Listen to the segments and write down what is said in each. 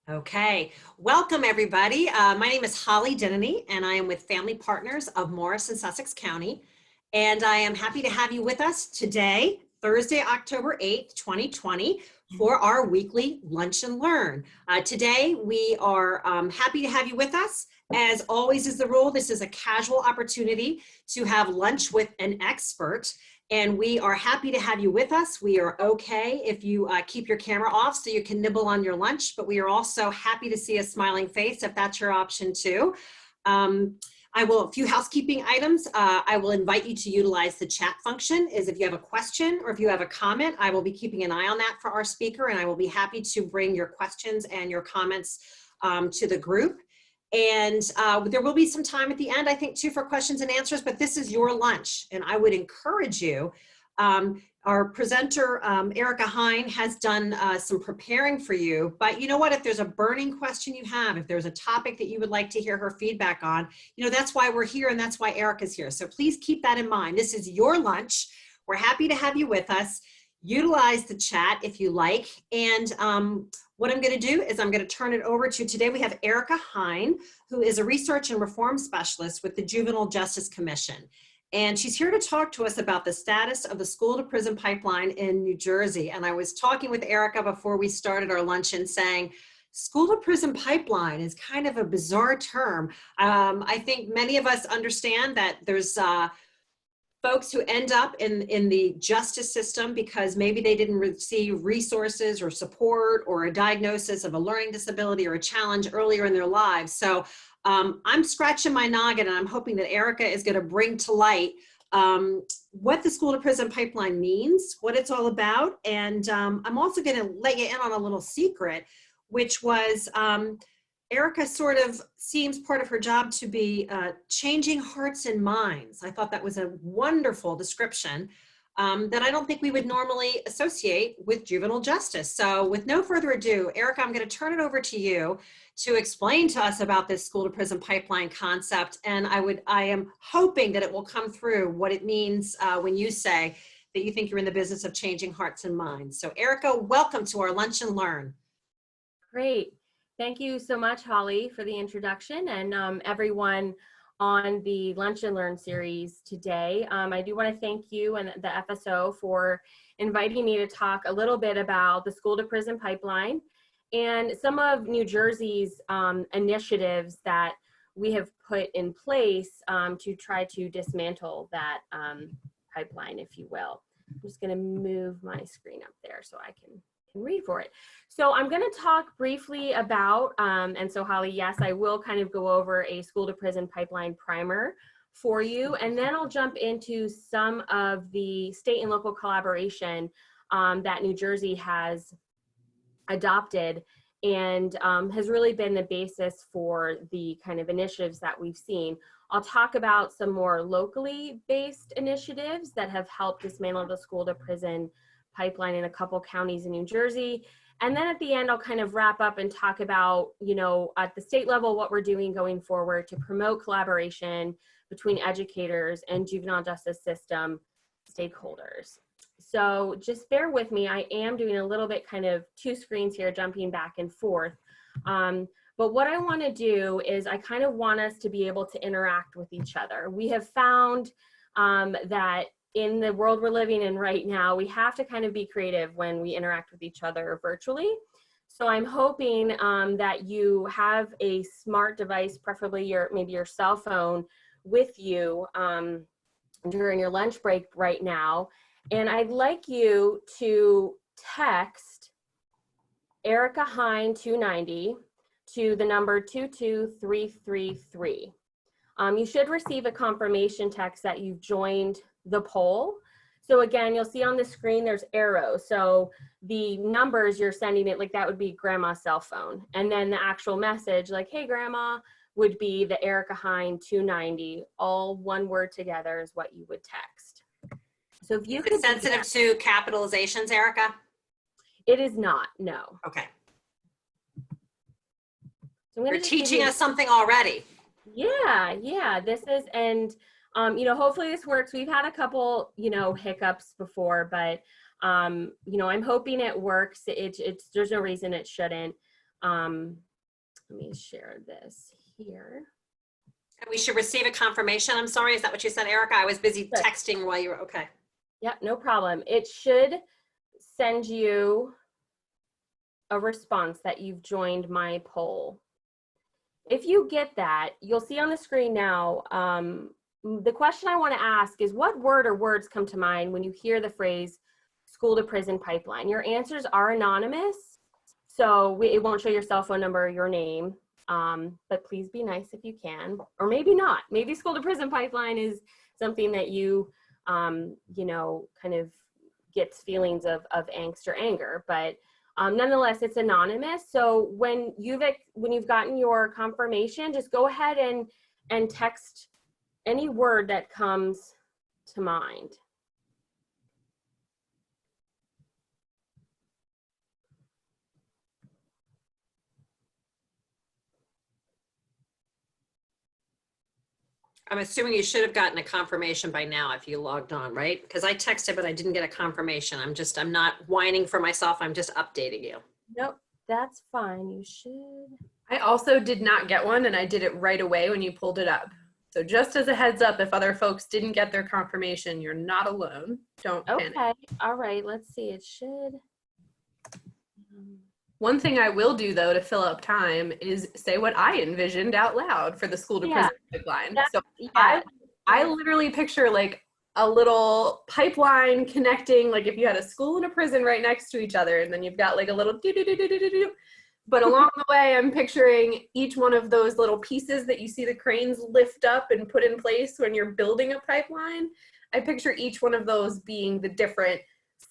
Okay, welcome everybody. My name is Holly Dennany and I am with Family Partners of Morris and Sussex County. And I am happy to have you with us today, Thursday, October 8th, 2020, for our weekly Lunch and Learn. Today, we are happy to have you with us. As always is the rule, this is a casual opportunity to have lunch with an expert. And we are happy to have you with us. We are okay if you keep your camera off so you can nibble on your lunch, but we are also happy to see a smiling face if that's your option too. A few housekeeping items. I will invite you to utilize the chat function. If you have a question or if you have a comment, I will be keeping an eye on that for our speaker, and I will be happy to bring your questions and your comments to the group. And there will be some time at the end, I think, too, for questions and answers, but this is your lunch. And I would encourage you, our presenter, Erica Hein, has done some preparing for you. But you know what? If there's a burning question you have, if there's a topic that you would like to hear her feedback on, you know, that's why we're here and that's why Erica's here. So please keep that in mind. This is your lunch. We're happy to have you with us. Utilize the chat if you like. And what I'm going to do is I'm going to turn it over to, today we have Erica Hein, who is a research and reform specialist with the Juvenile Justice Commission. And she's here to talk to us about the status of the school to prison pipeline in New Jersey. And I was talking with Erica before we started our luncheon saying, school to prison pipeline is kind of a bizarre term. I think many of us understand that there's folks who end up in the justice system because maybe they didn't receive resources or support or a diagnosis of a learning disability or a challenge earlier in their lives. So I'm scratching my noggin and I'm hoping that Erica is going to bring to light what the school to prison pipeline means, what it's all about. And I'm also going to let you in on a little secret, which was Erica sort of seems part of her job to be changing hearts and minds. I thought that was a wonderful description that I don't think we would normally associate with juvenile justice. So with no further ado, Erica, I'm going to turn it over to you to explain to us about this school to prison pipeline concept. And I am hoping that it will come through what it means when you say that you think you're in the business of changing hearts and minds. So Erica, welcome to our Lunch and Learn. Great. Thank you so much, Holly, for the introduction, and everyone on the Lunch and Learn series today. I do want to thank you and the FSO for inviting me to talk a little bit about the school to prison pipeline and some of New Jersey's initiatives that we have put in place to try to dismantle that pipeline, if you will. I'm just going to move my screen up there so I can read for it. So I'm going to talk briefly about, and so Holly, yes, I will kind of go over a school to prison pipeline primer for you, and then I'll jump into some of the state and local collaboration that New Jersey has adopted and has really been the basis for the kind of initiatives that we've seen. I'll talk about some more locally based initiatives that have helped dismantle the school to prison pipeline in a couple counties in New Jersey. And then at the end, I'll kind of wrap up and talk about, you know, at the state level, what we're doing going forward to promote collaboration between educators and juvenile justice system stakeholders. So just bear with me. I am doing a little bit kind of two screens here, jumping back and forth. But what I want to do is I kind of want us to be able to interact with each other. We have found that in the world we're living in right now, we have to kind of be creative when we interact with each other virtually. So I'm hoping that you have a smart device, preferably maybe your cell phone, with you during your lunch break right now. And I'd like you to text Erica Hein 290 to the number 22333. You should receive a confirmation text that you've joined the poll. So again, you'll see on the screen there's arrows. So the numbers you're sending it, like that would be grandma's cell phone. And then the actual message like, hey grandma, would be the Erica Hein 290, all one word together is what you would text. So if you could, sensitive to capitalizations, Erica? It is not, no. Okay. So You're teaching us something already. Yeah, this is, and you know, hopefully this works. We've had a couple, you know, hiccups before, but you know, I'm hoping it works. There's no reason it shouldn't. Let me share this here. And we should receive a confirmation. I'm sorry, is that what you said, Erica? I was busy Sure. texting while you were, okay. Yeah, no problem. It should send you a response that you've joined my poll. If you get that, you'll see on the screen now, the question I want to ask is, what word or words come to mind when you hear the phrase school to prison pipeline? Your answers are anonymous, so it won't show your cell phone number or your name, but please be nice if you can, or maybe not. Maybe school to prison pipeline is something that you, you know, kind of gets feelings of angst or anger, but nonetheless, it's anonymous. So when you've gotten your confirmation, just go ahead and text any word that comes to mind. I'm assuming you should have gotten a confirmation by now if you logged on, right? Because I texted, but I didn't get a confirmation. I'm not whining for myself. I'm just updating you. Nope, that's fine. You should. I also did not get one, and I did it right away when you pulled it up. So just as a heads up, if other folks didn't get their confirmation, you're not alone. Don't panic. Okay, all right, let's see. It should. One thing I will do, though, to fill up time is say what I envisioned out loud for the school to prison pipeline. So Yeah. I literally picture like a little pipeline connecting, like if you had a school and a prison right next to each other, and then you've got like a little do-do-do-do-do-do. But along the way, I'm picturing each one of those little pieces that you see the cranes lift up and put in place when you're building a pipeline. I picture each one of those being the different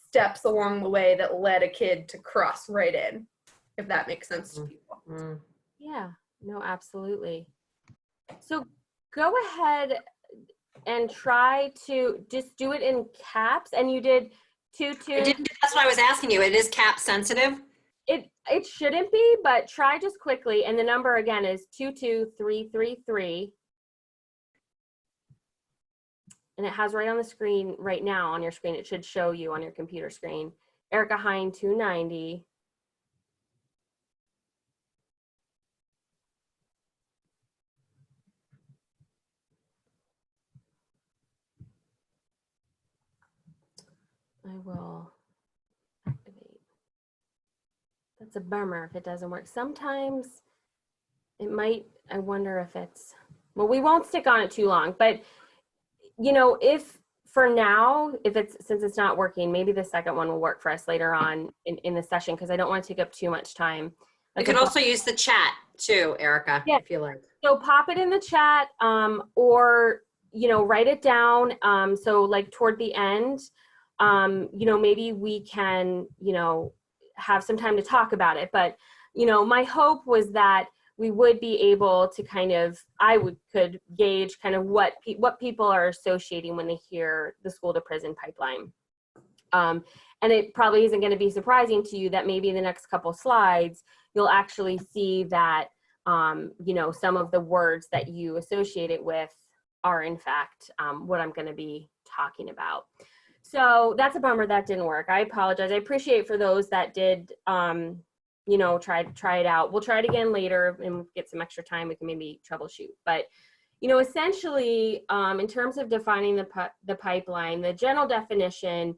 steps along the way that led a kid to cross right in, if that makes sense to people. Yeah, no, absolutely. So go ahead and try to just do it in caps. And you did 22. That's what I was asking you. It is cap sensitive. It shouldn't be, but try just quickly. And the number again is 22333. And it has right on the screen right now on your screen. It should show you on your computer screen. Erica Hein 290. I will activate. That's a bummer if it doesn't work. Sometimes it might, I wonder if it's, well, we won't stick on it too long, but you know, if for now, since it's not working, maybe the second one will work for us later on in the session, because I don't want to take up too much time. You can also use the chat too, Erica, if you like. So pop it in the chat, or, you know, write it down. So like toward the end, you know, maybe we can, you know, have some time to talk about it. But, you know, my hope was that we would be able to kind of, could gauge kind of what people are associating when they hear the school to prison pipeline. And it probably isn't going to be surprising to you that maybe in the next couple slides, you'll actually see that, you know, some of the words that you associate it with are in fact what I'm going to be talking about. So that's a bummer that didn't work. I apologize. I appreciate for those that did, you know, try it out. We'll try it again later and get some extra time. We can maybe troubleshoot. But, you know, essentially, in terms of defining the pipeline, the general definition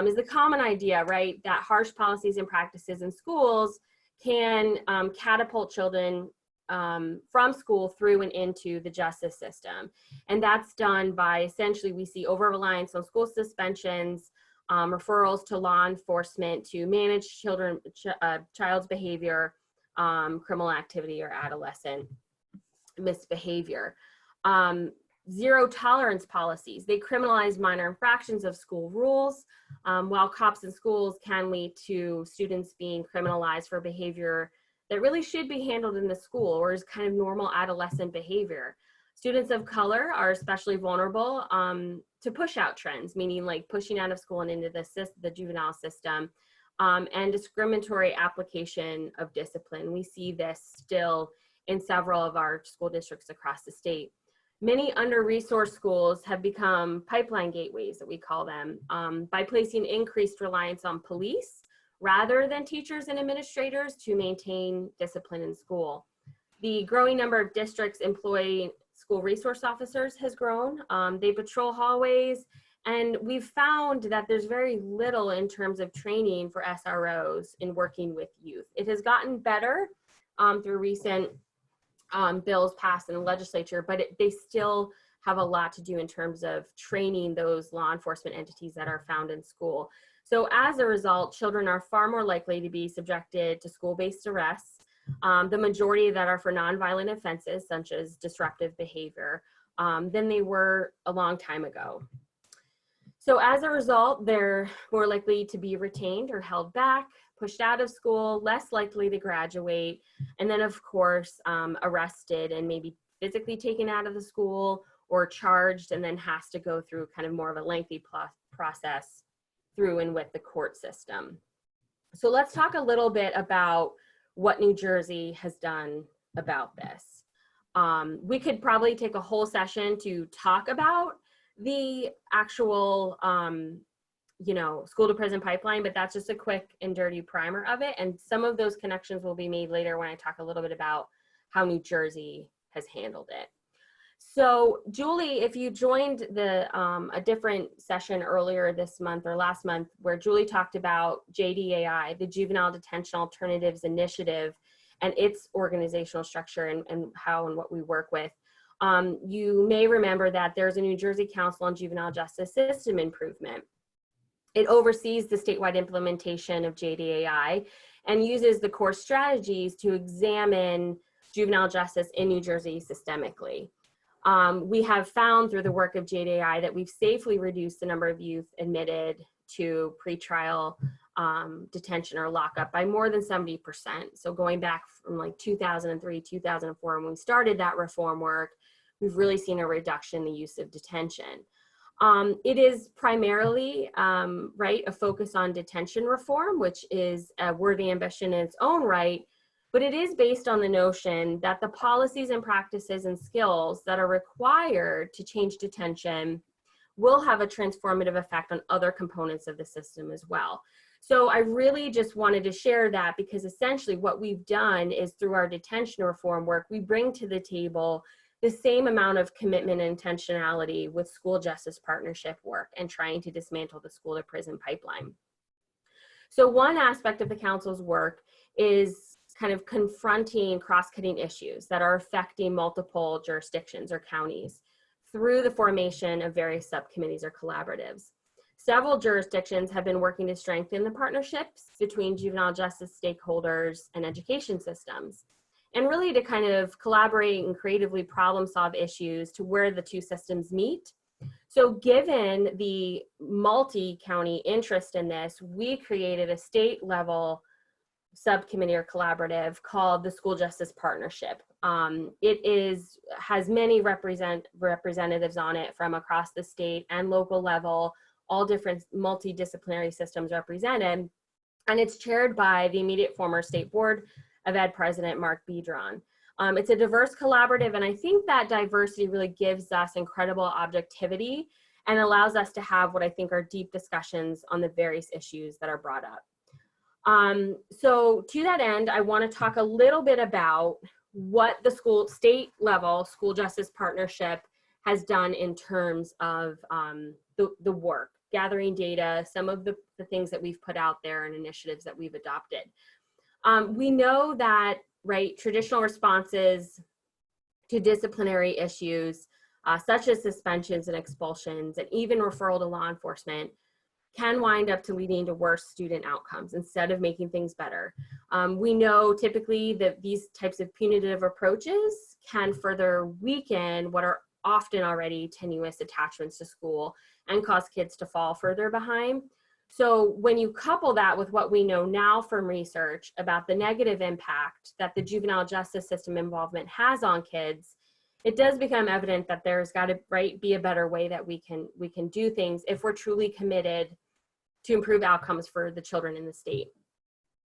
is the common idea, right, that harsh policies and practices in schools can catapult children from school through and into the justice system. And that's done by essentially, we see over-reliance on school suspensions, referrals to law enforcement to manage child's behavior, criminal activity, or adolescent misbehavior. Zero tolerance policies, they criminalize minor infractions of school rules, while cops in schools can lead to students being criminalized for behavior that really should be handled in the school or is kind of normal adolescent behavior. Students of color are especially vulnerable to push out trends, meaning like pushing out of school and into the juvenile system, and discriminatory application of discipline. We see this still in several of our school districts across the state. Many under-resourced schools have become pipeline gateways, that we call them, by placing increased reliance on police rather than teachers and administrators to maintain discipline in school. The growing number of districts employing school resource officers has grown. They patrol hallways, and we've found that there's very little in terms of training for SROs in working with youth. It has gotten better through recent bills passed in the legislature, but they still have a lot to do in terms of training those law enforcement entities that are found in school. So as a result, children are far more likely to be subjected to school-based arrests. The majority that are for nonviolent offenses, such as disruptive behavior, than they were a long time ago. So as a result, they're more likely to be retained or held back, pushed out of school, less likely to graduate, and then of course, arrested and maybe physically taken out of the school or charged, and then has to go through kind of more of a lengthy process through and with the court system. So let's talk a little bit about what New Jersey has done about this. We could probably take a whole session to talk about the actual, school to prison pipeline, but that's just a quick and dirty primer of it. And some of those connections will be made later when I talk a little bit about how New Jersey has handled it. So Julie, if you joined a different session earlier this month or last month, where Julie talked about JDAI, the Juvenile Detention Alternatives Initiative, and its organizational structure and how and what we work with, you may remember that there's a New Jersey Council on Juvenile Justice System Improvement. It oversees the statewide implementation of JDAI and uses the core strategies to examine juvenile justice in New Jersey systemically. We have found through the work of JDAI that we've safely reduced the number of youth admitted to pretrial detention or lockup by more than 70%. So going back from like 2003, 2004, when we started that reform work, we've really seen a reduction in the use of detention. It is primarily, a focus on detention reform, which is a worthy ambition in its own right, but it is based on the notion that the policies and practices and skills that are required to change detention will have a transformative effect on other components of the system as well. So I really just wanted to share that, because essentially what we've done is through our detention reform work, we bring to the table the same amount of commitment and intentionality with school justice partnership work and trying to dismantle the school to prison pipeline. So one aspect of the council's work is kind of confronting cross-cutting issues that are affecting multiple jurisdictions or counties through the formation of various subcommittees or collaboratives. Several jurisdictions have been working to strengthen the partnerships between juvenile justice stakeholders and education systems, and really to kind of collaborate and creatively problem solve issues to where the two systems meet. So given the multi-county interest in this, we created a state level subcommittee or collaborative called the School Justice Partnership. It has many representatives on it from across the state and local level, all different multidisciplinary systems represented, and it's chaired by the immediate former State Board of Ed President Mark Biedron. It's a diverse collaborative, and I think that diversity really gives us incredible objectivity and allows us to have what I think are deep discussions on the various issues that are brought up. So to that end, I want to talk a little bit about what the state level school justice partnership has done in terms of the work, gathering data, some of the things that we've put out there and initiatives that we've adopted. We know that, traditional responses to disciplinary issues, such as suspensions and expulsions, and even referral to law enforcement, can wind up to leading to worse student outcomes instead of making things better. We know typically that these types of punitive approaches can further weaken what are often already tenuous attachments to school and cause kids to fall further behind. So when you couple that with what we know now from research about the negative impact that the juvenile justice system involvement has on kids, it does become evident that there's got to be a better way that we can do things if we're truly committed to improve outcomes for the children in the state.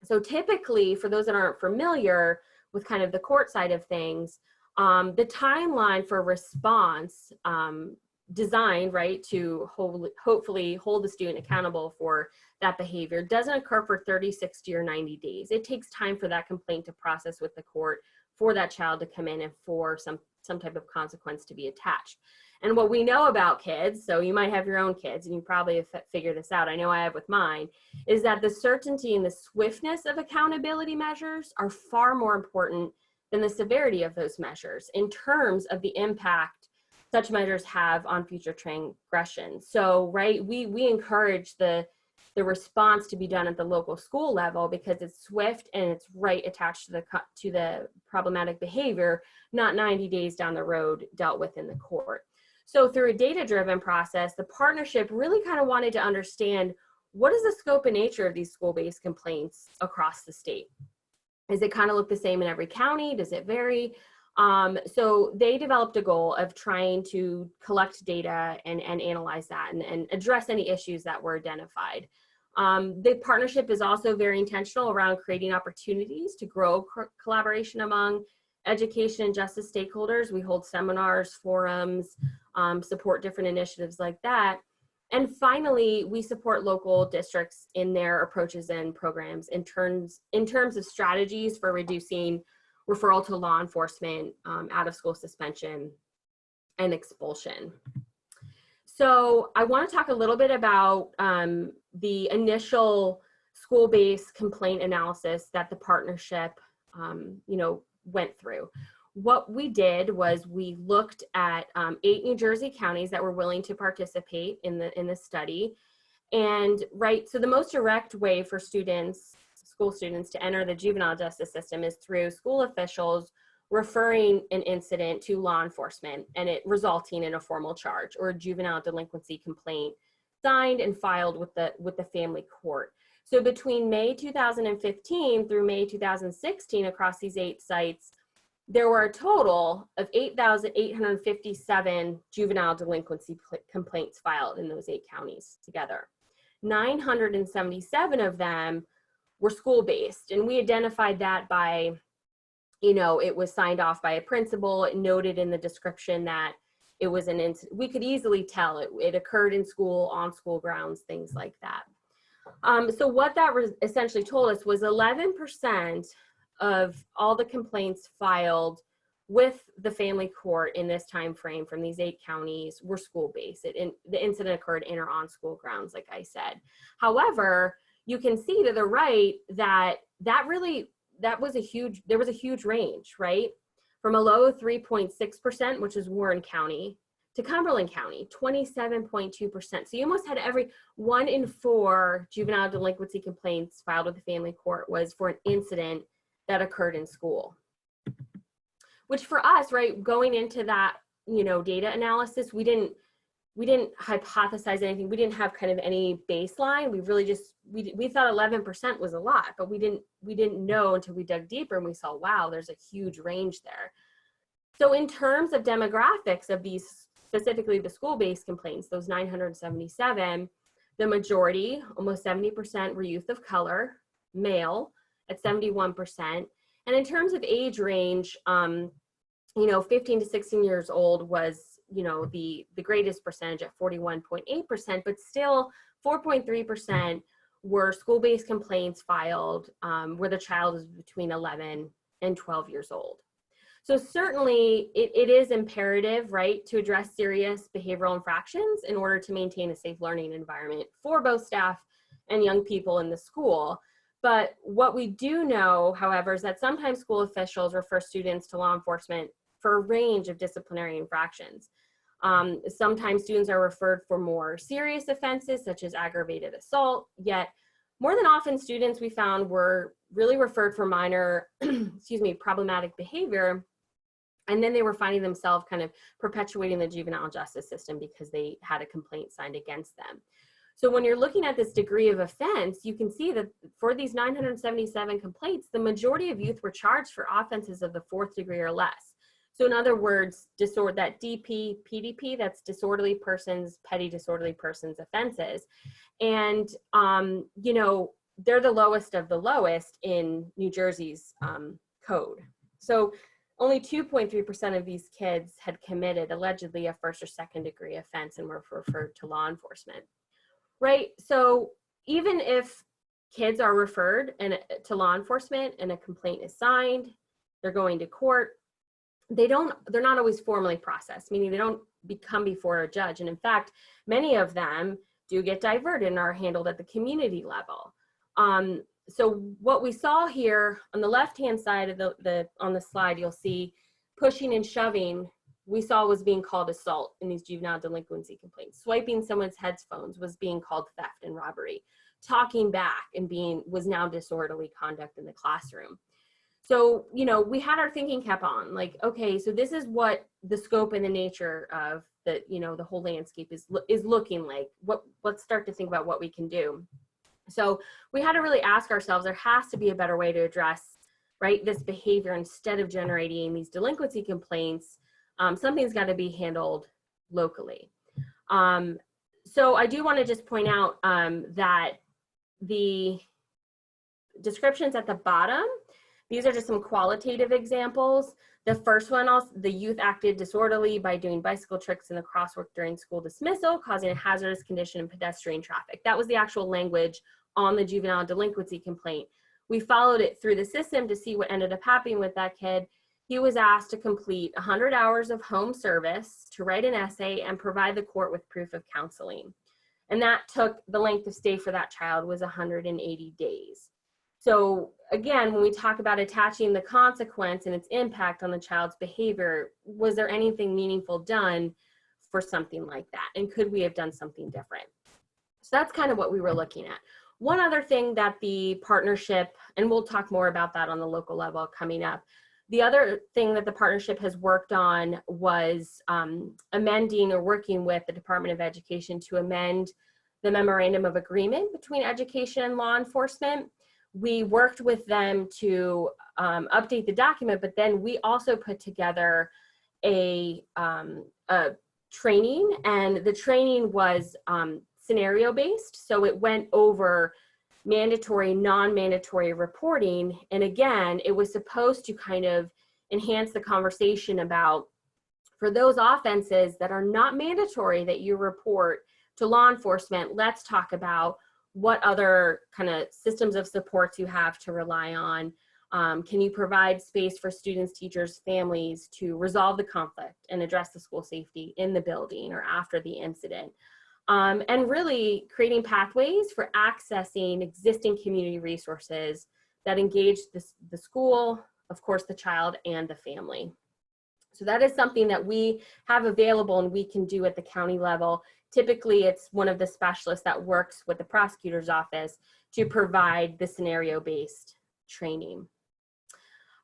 So typically, for those that aren't familiar with kind of the court side of things, the timeline for response designed, right, to hopefully hold the student accountable for that behavior doesn't occur for 30, 60, or 90 days. It takes time for that complaint to process with the court, for that child to come in, and for some type of consequence to be attached. And what we know about kids, so you might have your own kids and you probably have figured this out, I know I have with mine, is that the certainty and the swiftness of accountability measures are far more important than the severity of those measures in terms of the impact such measures have on future transgression. So, right, we encourage the response to be done at the local school level because it's swift and it's right attached to the problematic behavior, not 90 days down the road dealt with in the court. So through a data-driven process, the partnership really kind of wanted to understand what is the scope and nature of these school-based complaints across the state. Does it kind of look the same in every county? Does it vary? So they developed a goal of trying to collect data and analyze that and address any issues that were identified. The partnership is also very intentional around creating opportunities to grow collaboration among education and justice stakeholders. We hold seminars, forums, support different initiatives like that. And finally, we support local districts in their approaches and programs in terms of strategies for reducing referral to law enforcement, out of school suspension, and expulsion. So I want to talk a little bit about the initial school-based complaint analysis that the partnership, went through. What we did was we looked at 8 New Jersey counties that were willing to participate in the study. And so the most direct way for school students to enter the juvenile justice system is through school officials referring an incident to law enforcement and it resulting in a formal charge or a juvenile delinquency complaint signed and filed with the family court. So between May 2015 through May 2016 across these 8 sites, there were a total of 8,857 juvenile delinquency complaints filed in those 8 counties together. 977 of them were school-based, and we identified that by, it was signed off by a principal. It noted in the description that it was an incident. We could easily tell it occurred in school, on school grounds, things like that. So what that essentially told us was 11% of all the complaints filed with the family court in this time frame from these 8 counties were school-based. The incident occurred in or on school grounds, like I said. However, you can see to the right that there was a huge range, right? From a low of 3.6%, which is Warren County, to Cumberland County, 27.2%. So you almost had every 1 in 4 juvenile delinquency complaints filed with the family court was for an incident that occurred in school. Which for us, right, going into that, data analysis, we didn't hypothesize anything. We didn't have kind of any baseline. We really just, we thought 11% was a lot, but we didn't know until we dug deeper and we saw, wow, there's a huge range there. So in terms of demographics of these, specifically the school-based complaints, those 977, the majority, almost 70%, were youth of color, male at 71%. And in terms of age range, 15 to 16 years old was, the greatest percentage at 41.8%, but still 4.3% were school-based complaints filed where the child is between 11 and 12 years old. So certainly it is imperative, right, to address serious behavioral infractions in order to maintain a safe learning environment for both staff and young people in the school. But what we do know, however, is that sometimes school officials refer students to law enforcement for a range of disciplinary infractions. Sometimes students are referred for more serious offenses such as aggravated assault, yet more than often students we found were really referred for minor, problematic behavior. And then they were finding themselves kind of perpetuating the juvenile justice system because they had a complaint signed against them. So when you're looking at this degree of offense, you can see that for these 977 complaints, the majority of youth were charged for offenses of the 4th degree or less. So in other words, that DP, PDP, that's disorderly persons, petty disorderly persons offenses. And, they're the lowest of the lowest in New Jersey's code. So only 2.3% of these kids had committed allegedly a first or second degree offense and were referred to law enforcement, right? So even if kids are referred to law enforcement and a complaint is signed, they're going to court, they're not always formally processed, meaning they don't come before a judge. And in fact, many of them do get diverted and are handled at the community level. So what we saw here on the left-hand side of on the slide, you'll see pushing and shoving, we saw was being called assault in these juvenile delinquency complaints. Swiping someone's headphones was being called theft and robbery. Talking back and was now disorderly conduct in the classroom. So, you know, we had our thinking cap on, like, okay, so this is what the scope and the nature of the, you know, the whole landscape is looking like. Let's start to think about what we can do. So we had to really ask ourselves, there has to be a better way to address, right, this behavior instead of generating these delinquency complaints. Something's got to be handled locally. So I do want to just point out that the descriptions at the bottom, these are just some qualitative examples. The first one, the youth acted disorderly by doing bicycle tricks in the crosswalk during school dismissal, causing a hazardous condition in pedestrian traffic. That was the actual language on the juvenile delinquency complaint. We followed it through the system to see what ended up happening with that kid. He was asked to complete 100 hours of home service, to write an essay, and provide the court with proof of counseling. And that took, the length of stay for that child was 180 days. So again, when we talk about attaching the consequence and its impact on the child's behavior, was there anything meaningful done for something like that? And could we have done something different? So that's kind of what we were looking at. One other thing that the partnership, and we'll talk more about that on the local level coming up, the other thing that the partnership has worked on was amending or working with the Department of Education to amend the Memorandum of Agreement between education and law enforcement. We worked with them to update the document, but then we also put together a training, and the training was scenario-based. So it went over mandatory, non-mandatory reporting. And again, it was supposed to kind of enhance the conversation about, for those offenses that are not mandatory that you report to law enforcement, let's talk about what other kind of systems of supports you have to rely on. Can you provide space for students, teachers, families to resolve the conflict and address the school safety in the building or after the incident? And really creating pathways for accessing existing community resources that engage the school, of course, the child and the family. So that is something that we have available and we can do at the county level. Typically, it's one of the specialists that works with the prosecutor's office to provide the scenario-based training.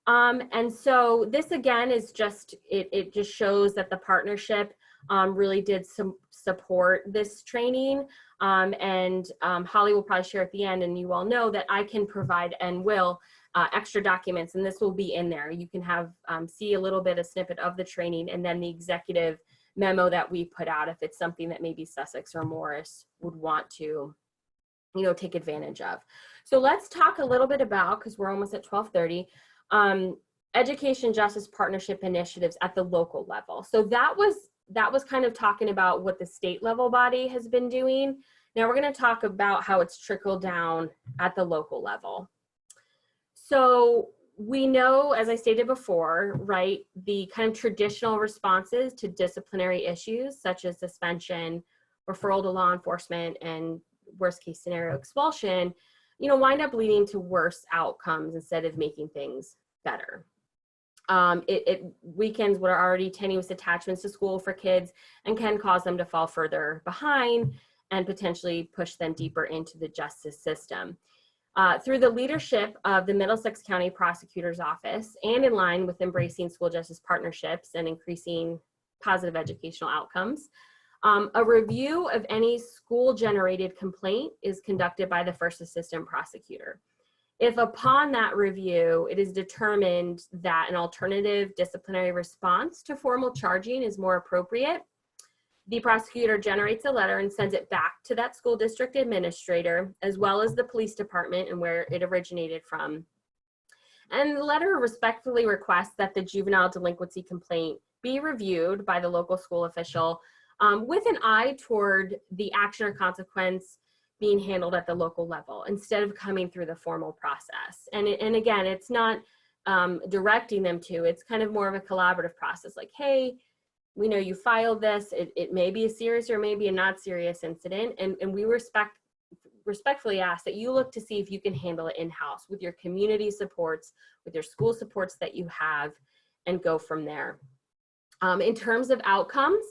And so this again is just, it just shows that the partnership really did support this training. And Holly will probably share at the end, and you all know that I can provide and will extra documents, and this will be in there. You can have see a little bit of snippet of the training and then the executive memo that we put out if it's something that maybe Sussex or Morris would want to, you know, take advantage of. So let's talk a little bit about, because we're almost at 12:30, education justice partnership initiatives at the local level. So that was kind of talking about what the state level body has been doing. Now we're going to talk about how it's trickled down at the local level. So we know, as I stated before, right, the kind of traditional responses to disciplinary issues such as suspension, referral to law enforcement, and worst case scenario expulsion, you know, wind up leading to worse outcomes instead of making things better. It weakens what are already tenuous attachments to school for kids and can cause them to fall further behind and potentially push them deeper into the justice system. Through the leadership of the Middlesex County Prosecutor's Office and in line with embracing school justice partnerships and increasing positive educational outcomes, a review of any school-generated complaint is conducted by the first assistant prosecutor. If upon that review, it is determined that an alternative disciplinary response to formal charging is more appropriate, the prosecutor generates a letter and sends it back to that school district administrator, as well as the police department and where it originated from. And the letter respectfully requests that the juvenile delinquency complaint be reviewed by the local school official with an eye toward the action or consequence being handled at the local level instead of coming through the formal process. And again, it's not directing them to, it's kind of more of a collaborative process, like, hey, we know you filed this, it may be a serious or maybe a not serious incident, and we respectfully ask that you look to see if you can handle it in-house with your community supports, with your school supports that you have, and go from there. In terms of outcomes,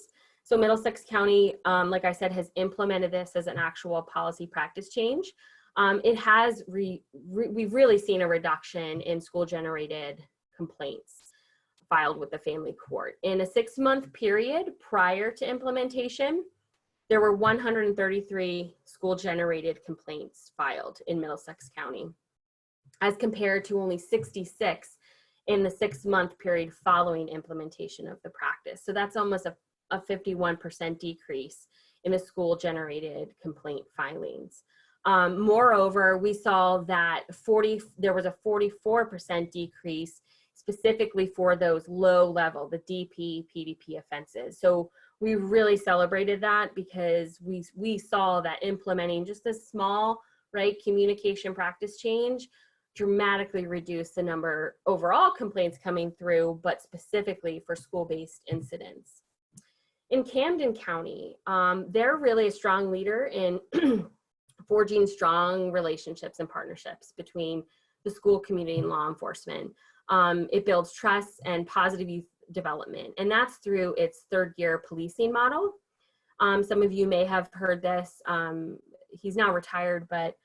so Middlesex County, like I said, has implemented this as an actual policy practice change. It has, we've really seen a reduction in school-generated complaints filed with the family court. In a 6-month period prior to implementation, there were 133 school-generated complaints filed in Middlesex County, as compared to only 66 in the 6-month period following implementation of the practice. So that's almost a 51% decrease in the school-generated complaint filings. Moreover, we saw that there was a 44% decrease specifically for those low level, the DP, PDP offenses. So we really celebrated that because we saw that implementing just a small, right, communication practice change dramatically reduced the number overall complaints coming through, but specifically for school-based incidents. In Camden County, they're really a strong leader in forging strong relationships and partnerships between the school community and law enforcement. It builds trust and positive youth development, and that's through its 3rd-year policing model. Some of you may have heard this. He's now retired, but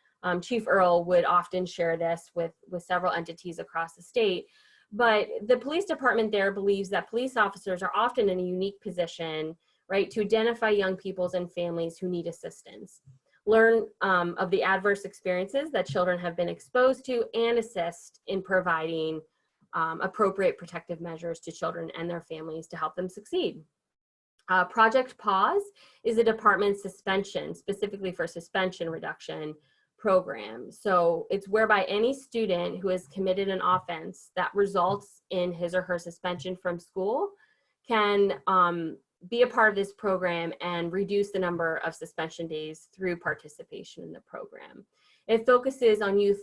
Chief Earl would often share this with several entities across the state. But the police department there believes that police officers are often in a unique position, right, to identify young peoples and families who need assistance, learn of the adverse experiences that children have been exposed to, and assist in providing appropriate protective measures to children and their families to help them succeed. Project Pause is a department suspension, specifically for suspension reduction program. So it's whereby any student who has committed an offense that results in his or her suspension from school can be a part of this program and reduce the number of suspension days through participation in the program. It focuses on youth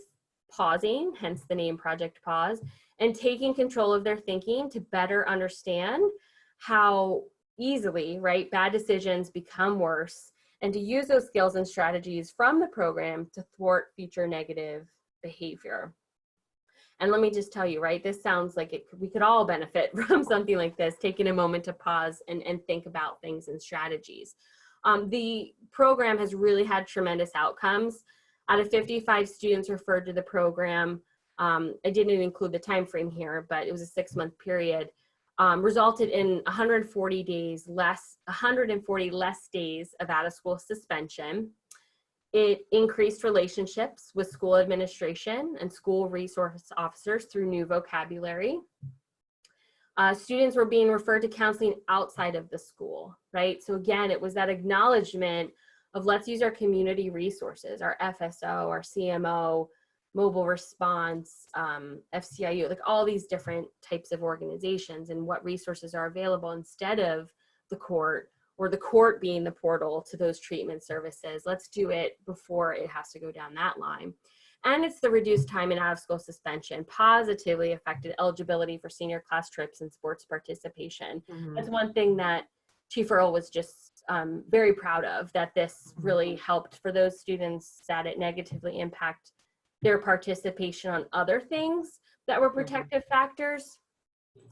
pausing, hence the name Project Pause, and taking control of their thinking to better understand how easily, right, bad decisions become worse, and to use those skills and strategies from the program to thwart future negative behavior. And let me just tell you, right, this sounds like we could all benefit from something like this, taking a moment to pause and think about things and strategies. The program has really had tremendous outcomes. Out of 55 students referred to the program, I didn't include the time frame here, but it was a 6-month period, resulted in 140 less days of out-of-school suspension. It increased relationships with school administration and school resource officers through new vocabulary. Students were being referred to counseling outside of the school, right? So again, it was that acknowledgement of let's use our community resources, our FSO, our CMO, mobile response, FCIU, like all these different types of organizations and what resources are available instead of the court, or the court being the portal to those treatment services. Let's do it before it has to go down that line. And it's the reduced time in out-of-school suspension positively affected eligibility for senior class trips and sports participation. That's one thing that Chief Earl was just very proud of, that this really helped for those students that it negatively impact their participation on other things that were protective factors.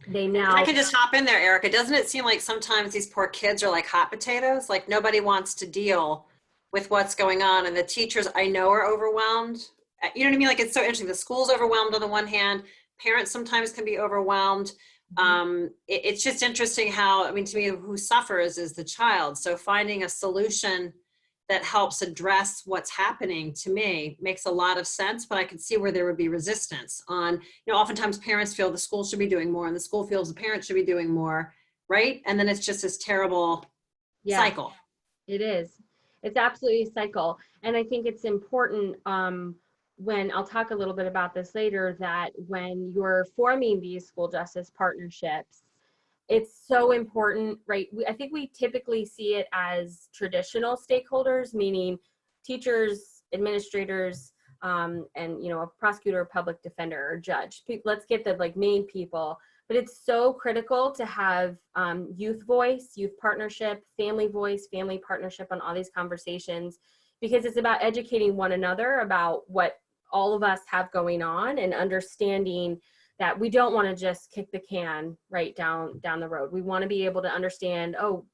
They now— I can just hop in there, Erica. Doesn't it seem like sometimes these poor kids are like hot potatoes? Like nobody wants to deal with what's going on, and the teachers I know are overwhelmed. You know what I mean? Like it's so interesting. The school's overwhelmed on the one hand. Parents sometimes can be overwhelmed. It's just interesting how, I mean, to me, who suffers is the child. So finding a solution that helps address what's happening, to me, makes a lot of sense, but I can see where there would be resistance on, you know, oftentimes parents feel the school should be doing more and the school feels the parents should be doing more, right? And then it's just this terrible cycle. It is. It's absolutely a cycle. And I think it's important when I'll talk a little bit about this later, that when you're forming these school justice partnerships, it's so important, right? I think we typically see it as traditional stakeholders, meaning teachers, administrators, and a prosecutor, prosecutor, defender, or judge. Let's get the like main people. But it's so critical to have youth voice, youth partnership, family voice, family partnership on all these conversations, because it's about educating one another about what all of us have going on and understanding that we don't want to just kick the can right down the road. We want to be able to understand, oh,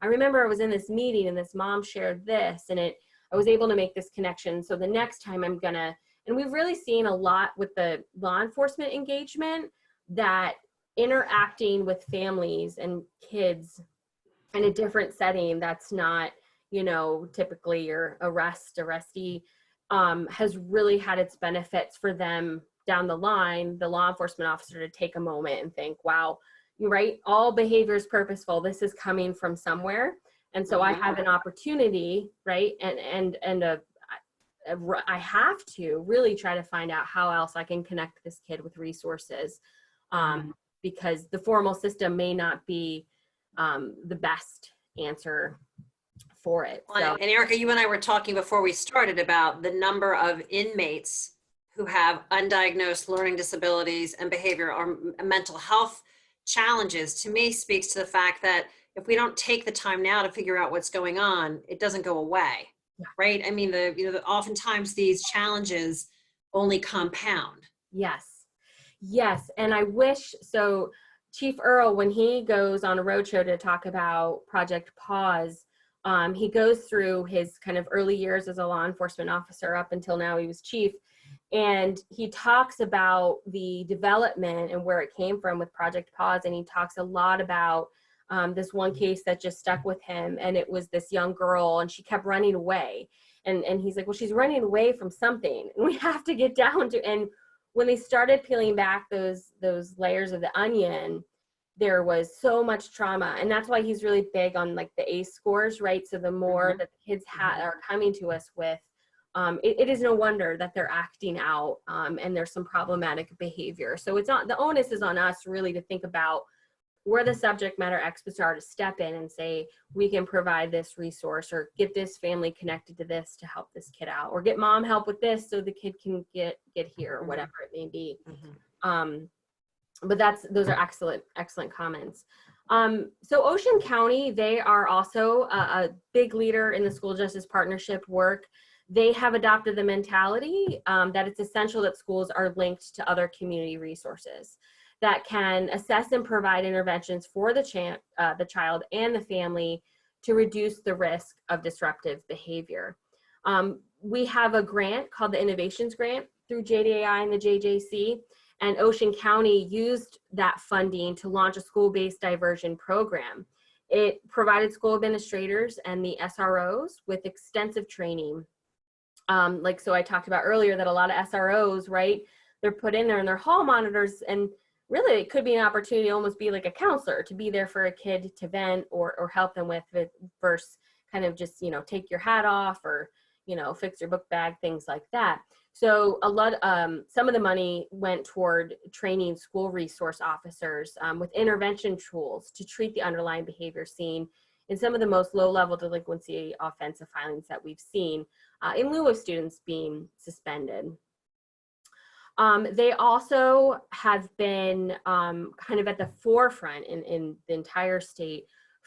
I remember I was in this meeting and this mom shared this, and I was able to make this connection. So the next time I'm gonna, and we've really seen a lot with the law enforcement engagement, that interacting with families and kids in a different setting that's not, typically your arrestee, has really had its benefits for them down the line, the law enforcement officer, to take a moment and think, wow, you're right, all behavior is purposeful. This is coming from somewhere. And so I have an opportunity, right? And I have to really try to find out how else I can connect this kid with resources, because the formal system may not be the best answer for it. Well, and Erica, you and I were talking before we started about the number of inmates who have undiagnosed learning disabilities and behavior or mental health challenges. To me, speaks to the fact that if we don't take the time now to figure out what's going on, it doesn't go away, right? I mean, oftentimes these challenges only compound. Yes, and I wish, so Chief Earl, when he goes on a roadshow to talk about Project Pause, he goes through his kind of early years as a law enforcement officer up until now he was chief, and he talks about the development and where it came from with Project Pause, and he talks a lot about this one case that just stuck with him, and it was this young girl, and she kept running away, and he's like, well, she's running away from something, and we have to get down to, and when they started peeling back those layers of the onion, there was so much trauma. And that's why he's really big on like the ACE scores, right? So the more that the kids are coming to us with, it is no wonder that they're acting out, and there's some problematic behavior. So it's not, the onus is on us really to think about where the subject matter experts are, to step in and say, we can provide this resource, or get this family connected to this to help this kid out, or get mom help with this so the kid can get here, or whatever it may be. But those are excellent comments. So Ocean County, they are also a big leader in the school justice partnership work. They have adopted the mentality that it's essential that schools are linked to other community resources that can assess and provide interventions for the child and the family to reduce the risk of disruptive behavior. We have a grant called the Innovations Grant through JDAI and the JJC, and Ocean County used that funding to launch a school-based diversion program. It provided school administrators and the SROs with extensive training. So I talked about earlier that a lot of SROs, right, they're put in there and they're hall monitors, and really it could be an opportunity to almost be like a counselor, to be there for a kid to vent or help them with it, versus kind of just, take your hat off, or, fix your book bag, things like that. So some of the money went toward training school resource officers with intervention tools to treat the underlying behavior seen in some of the most low-level delinquency offensive filings that we've seen, in lieu of students being suspended. They also have been kind of at the forefront in the entire state,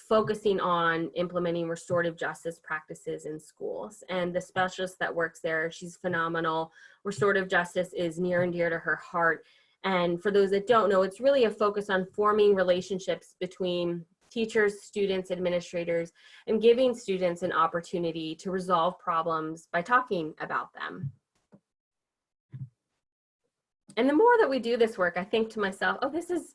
focusing on implementing restorative justice practices in schools. And the specialist that works there, she's phenomenal. Restorative justice is near and dear to her heart. And for those that don't know, it's really a focus on forming relationships between teachers, students, administrators, and giving students an opportunity to resolve problems by talking about them. And the more that we do this work, I think to myself, oh, this is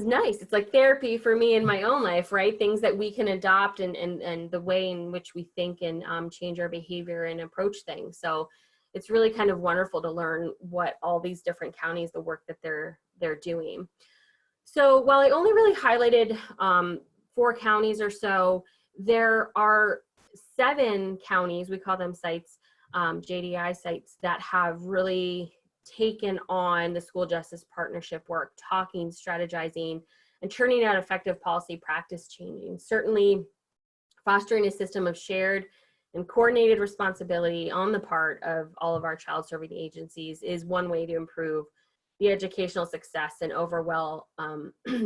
nice. It's like therapy for me in my own life, right? Things that we can adopt, and the way in which we think and change our behavior and approach things. So it's really kind of wonderful to learn what all these different counties, the work that they're doing. So while I only really highlighted 4 counties or so, there are 7 counties, we call them sites, JDI sites that have really taken on the school justice partnership work, talking, strategizing, and churning out effective policy practice changing. Certainly fostering a system of shared and coordinated responsibility on the part of all of our child serving agencies is one way to improve the educational success and overall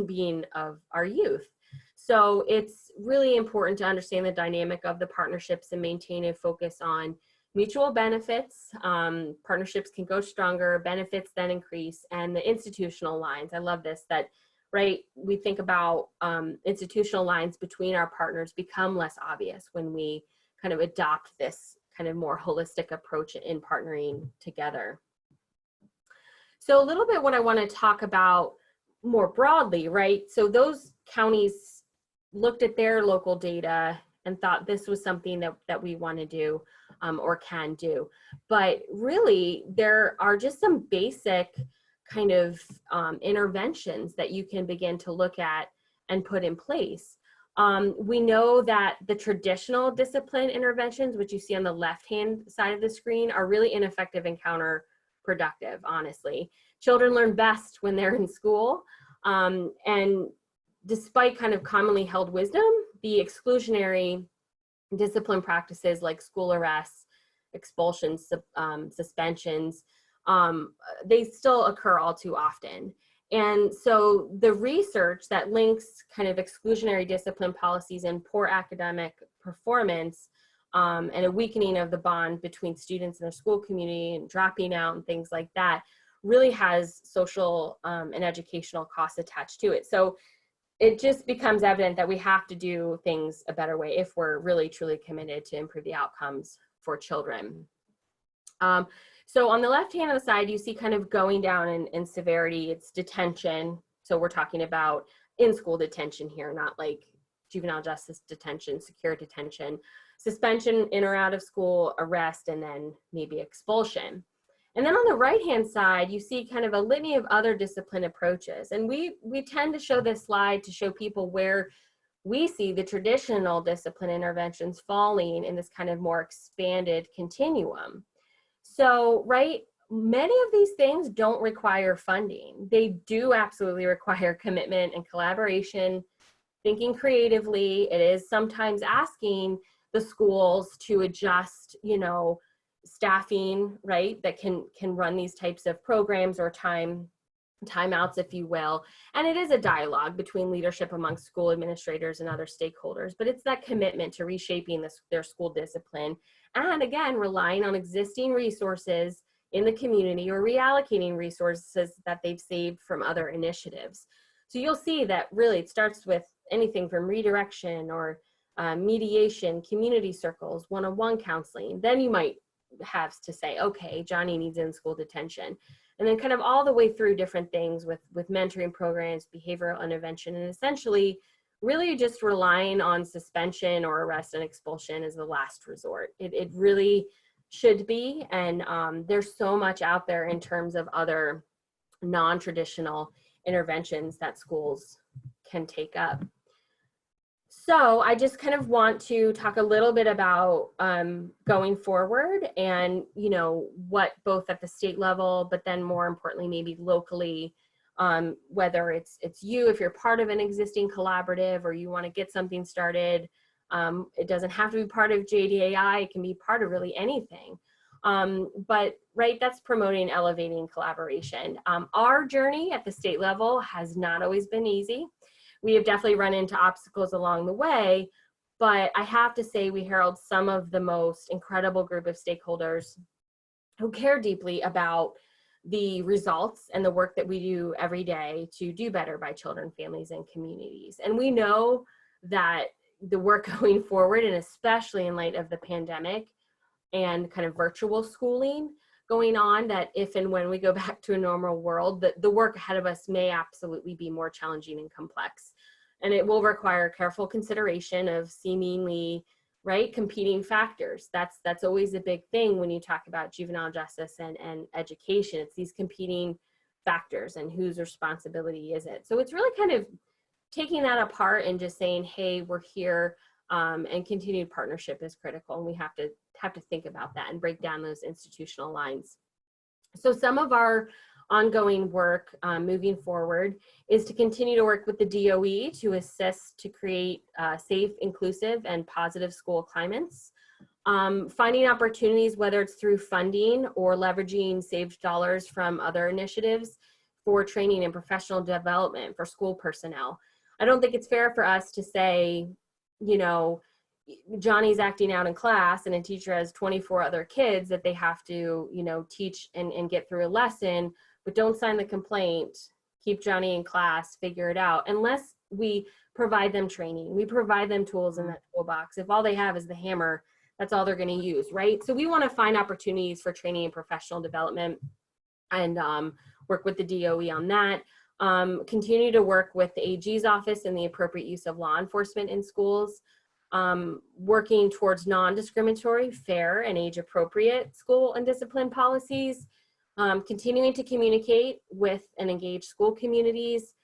being of our youth. So it's really important to understand the dynamic of the partnerships and maintain a focus on mutual benefits. Partnerships can go stronger, benefits then increase, and the institutional lines. I love this, that right, we think about institutional lines between our partners become less obvious when we kind of adopt this kind of more holistic approach in partnering together. So a little bit what I want to talk about more broadly, right? So those counties looked at their local data and thought this was something that we want to do or can do. But really, there are just some basic kind of interventions that you can begin to look at and put in place. We know that the traditional discipline interventions, which you see on the left-hand side of the screen, are really ineffective and counterproductive, honestly. Children learn best when they're in school, and despite kind of commonly held wisdom, the exclusionary discipline practices like school arrests, expulsions, suspensions, they still occur all too often. And so the research that links kind of exclusionary discipline policies and poor academic performance and a weakening of the bond between students and their school community and dropping out and things like that really has social and educational costs attached to it. So it just becomes evident that we have to do things a better way if we're really truly committed to improve the outcomes for children. So on the left hand of the side, you see kind of going down in severity, it's detention. So we're talking about in-school detention here, not like juvenile justice detention, secure detention, suspension, in or out of school, arrest, and then maybe expulsion. And then on the right-hand side, you see kind of a litany of other discipline approaches. And we tend to show this slide to show people where we see the traditional discipline interventions falling in this kind of more expanded continuum. So, right, many of these things don't require funding. They do absolutely require commitment and collaboration, thinking creatively. It is sometimes asking the schools to adjust, you know, staffing, right, that can run these types of programs or timeouts, if you will. And it is a dialogue between leadership amongst school administrators and other stakeholders, but it's that commitment to reshaping their school discipline. And again, relying on existing resources in the community or reallocating resources that they've saved from other initiatives. So you'll see that really it starts with anything from redirection or mediation, community circles, one-on-one counseling. Then you might have to say, okay, Johnny needs in-school detention. And then kind of all the way through different things with mentoring programs, behavioral intervention, and essentially really just relying on suspension or arrest and expulsion as the last resort. It really should be, and there's so much out there in terms of other non-traditional interventions that schools can take up. So I just kind of want to talk a little bit about going forward and, you know, what both at the state level, but then more importantly, maybe locally, whether it's you, if you're part of an existing collaborative or you want to get something started. It doesn't have to be part of JDAI, it can be part of really anything. But right, that's promoting, elevating collaboration. Our journey at the state level has not always been easy. We have definitely run into obstacles along the way, but I have to say we herald some of the most incredible group of stakeholders who care deeply about the results and the work that we do every day to do better by children, families, and communities. And we know that the work going forward, and especially in light of the pandemic and kind of virtual schooling going on, that if and when we go back to a normal world, the work ahead of us may absolutely be more challenging and complex. And it will require careful consideration of seemingly, right, competing factors. That's always a big thing when you talk about juvenile justice and education. It's these competing factors and whose responsibility is it. So it's really kind of taking that apart and just saying, hey, we're here, and continued partnership is critical, and we have to have to think about that and break down those institutional lines. So some of our ongoing work moving forward is to continue to work with the DOE to assist to create safe, inclusive, and positive school climates. Finding opportunities, whether it's through funding or leveraging saved dollars from other initiatives for training and professional development for school personnel. I don't think it's fair for us to say, you know, Johnny's acting out in class and a teacher has 24 other kids that they have to, you know, teach and get through a lesson, but don't sign the complaint, keep Johnny in class, figure it out, unless we provide them training. We provide them tools in that toolbox. If all they have is the hammer, that's all they're going to use, right? So we want to find opportunities for training and professional development and work with the DOE on that. Continue to work with the AG's office and the appropriate use of law enforcement in schools. Working towards non-discriminatory, fair, and age-appropriate school and discipline policies. Continuing to communicate with and engage school communities.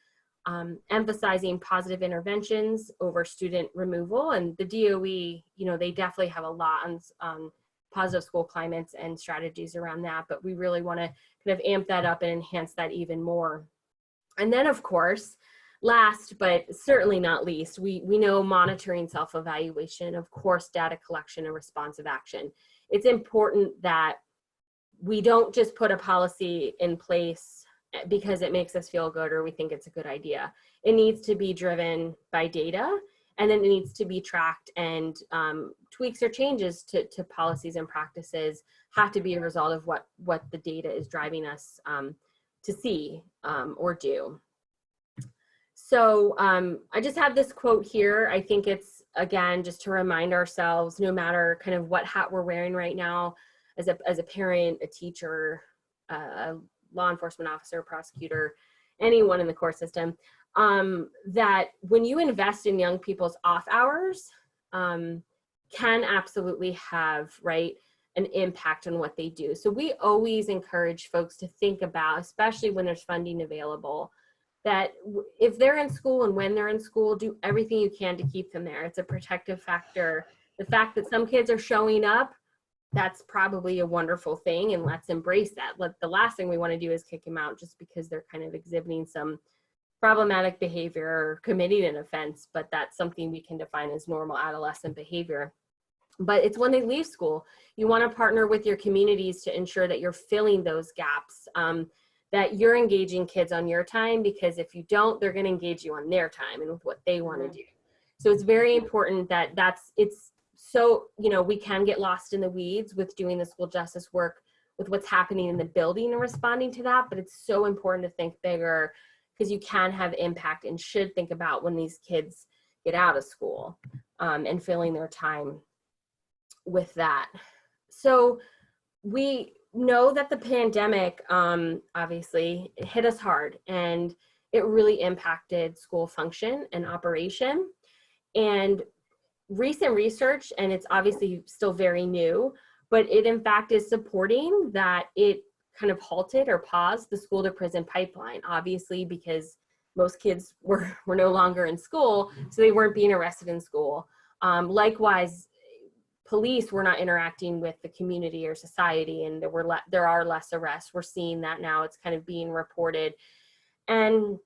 Emphasizing positive interventions over student removal, and the DOE, you know, they definitely have a lot on positive school climates and strategies around that, but we really want to kind of amp that up and enhance that even more. And then, of course, last but certainly not least, we know monitoring, self-evaluation, of course, data collection and responsive action. It's important that we don't just put a policy in place because it makes us feel good or we think it's a good idea. It needs to be driven by data, and then it needs to be tracked, and tweaks or changes to policies and practices have to be a result of what the data is driving us to see or do. So I just have this quote here. I think it's, again, just to remind ourselves, no matter kind of what hat we're wearing right now, as a parent, a teacher, a law enforcement officer, prosecutor, anyone in the court system, that when you invest in young people's off hours, can absolutely have, right, an impact on what they do. So we always encourage folks to think about, especially when there's funding available, that if they're in school and when they're in school, do everything you can to keep them there. It's a protective factor. The fact that some kids are showing up, that's probably a wonderful thing, and let's embrace that. The last thing we want to do is kick them out just because they're kind of exhibiting some problematic behavior or committing an offense, but that's something we can define as normal adolescent behavior. But it's when they leave school, you want to partner with your communities to ensure that you're filling those gaps, that you're engaging kids on your time, because if you don't, they're going to engage you on their time and with what they want to do. So it's very important that it's so, you know, we can get lost in the weeds with doing the school justice work with what's happening in the building and responding to that, but it's so important to think bigger, because you can have impact and should think about when these kids get out of school and filling their time with that. So we know that the pandemic obviously hit us hard, and it really impacted school function and operation. And recent research, and it's obviously still very new, but it in fact is supporting that it kind of halted or paused the school to prison pipeline, obviously because most kids were no longer in school, so they weren't being arrested in school. Likewise, police were not interacting with the community or society, and there are less arrests. We're seeing that now. It's kind of being reported. And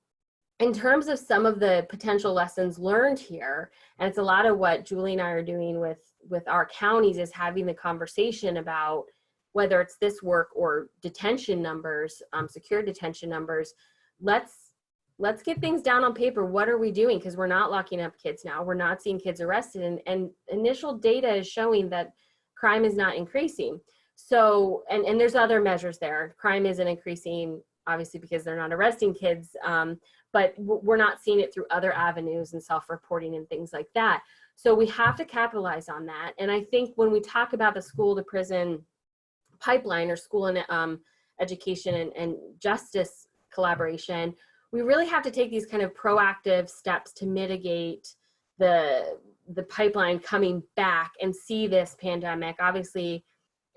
in terms of some of the potential lessons learned here, and it's a lot of what Julie and I are doing with our counties, is having the conversation about whether it's this work or detention numbers, secure detention numbers. Let's get things down on paper. What are we doing? Because we're not locking up kids now. We're not seeing kids arrested, and initial data is showing that crime is not increasing. So, and there's other measures there. Crime isn't increasing, obviously, because they're not arresting kids, but we're not seeing it through other avenues and self-reporting and things like that. So we have to capitalize on that. And I think when we talk about the school to prison pipeline, or school and education and justice collaboration, we really have to take these kind of proactive steps to mitigate the pipeline coming back and see this pandemic, obviously,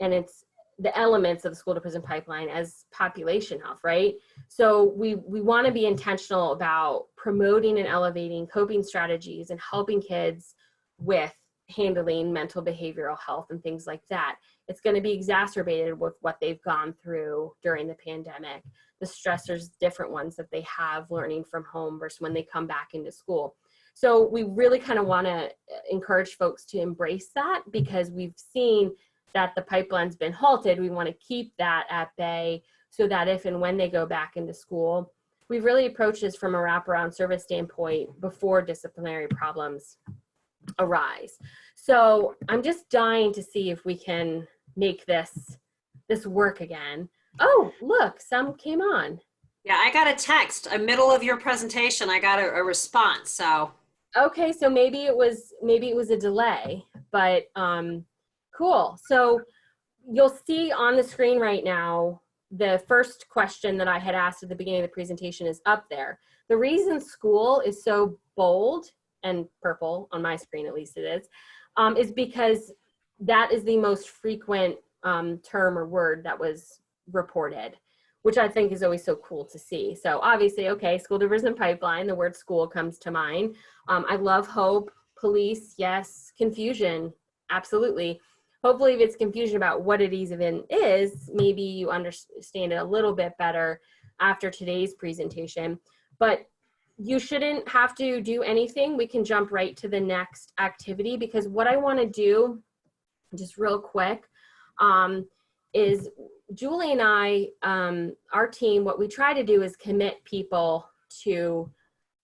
and it's the elements of the school to prison pipeline as population health, right? So we want to be intentional about promoting and elevating coping strategies and helping kids with handling mental behavioral health and things like that. It's going to be exacerbated with what they've gone through during the pandemic, the stressors, different ones that they have learning from home versus when they come back into school. So we really kind of want to encourage folks to embrace that, because we've seen that the pipeline's been halted. We want to keep that at bay so that if and when they go back into school, we've really approached this from a wraparound service standpoint before disciplinary problems arise. So I'm just dying to see if we can make this work again. Oh, look, some came on. Yeah, I got a text, a middle of your presentation. I got a response. So okay, so maybe it was a delay, but cool. So you'll see on the screen right now, the first question that I had asked at the beginning of the presentation is up there. The reason school is so bold and purple, on my screen at least it is because that is the most frequent term or word that was reported, which I think is always so cool to see. So obviously, okay, school diversion pipeline, the word school comes to mind. I love hope, police, yes, confusion, absolutely. Hopefully if it's confusion about what it even is, maybe you understand it a little bit better after today's presentation. But you shouldn't have to do anything. We can jump right to the next activity, because what I want to do, just real quick, is Julie and I, our team, what we try to do is commit people to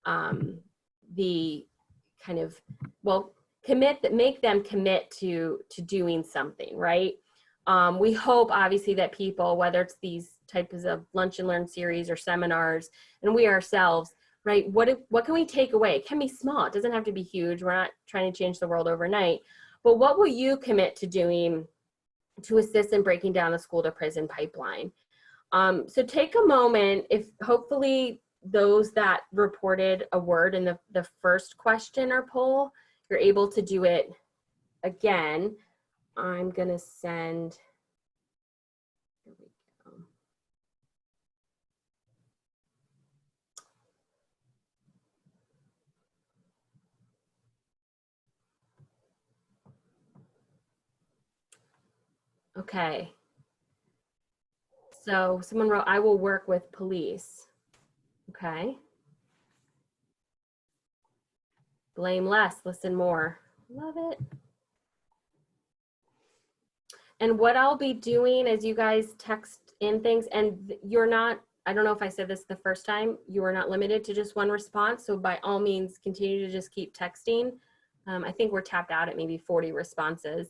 the kind of, well, make them commit to doing something, right? We hope obviously that people, whether it's these types of lunch and learn series or seminars, and we ourselves, right, what can we take away? It can be small, it doesn't have to be huge. We're not trying to change the world overnight, but what will you commit to doing to assist in breaking down the school to prison pipeline? So take a moment, if hopefully those that reported a word in the first question or poll, you're able to do it again. I'm gonna send, here we go. Okay. So someone wrote, I will work with police. Okay. Blame less, listen more. Love it. And what I'll be doing as you guys text in things, and you're not, I don't know if I said this the first time, you are not limited to just one response. So by all means, continue to just keep texting. I think we're tapped out at maybe 40 responses.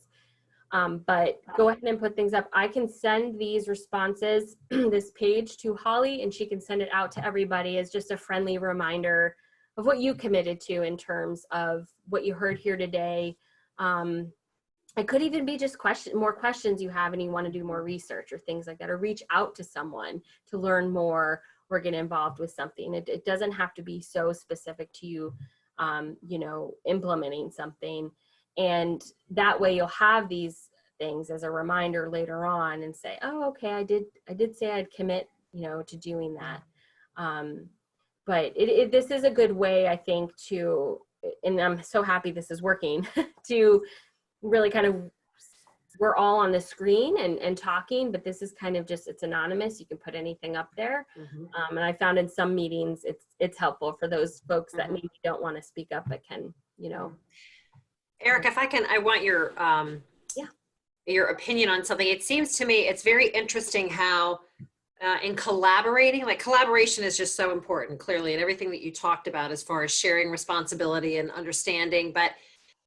But go ahead and put things up. I can send these responses, this page to Holly, and she can send it out to everybody as just a friendly reminder of what you committed to in terms of what you heard here today. It could even be just more questions you have and you want to do more research or things like that, or reach out to someone to learn more or get involved with something. It doesn't have to be so specific to you, you know, implementing something. And that way you'll have these things as a reminder later on and say, oh, okay, I did say I'd commit, you know, to doing that. But this is a good way, I think, to, and I'm so happy this is working, to really kind of, we're all on the screen and talking, but this is kind of just, it's anonymous. You can put anything up there. And I found in some meetings, it's helpful for those folks that maybe don't want to speak up, but can, you know. Eric, if I can, I want your your opinion on something. It seems to me it's very interesting how in collaborating, like collaboration is just so important, clearly, and everything that you talked about as far as sharing responsibility and understanding, but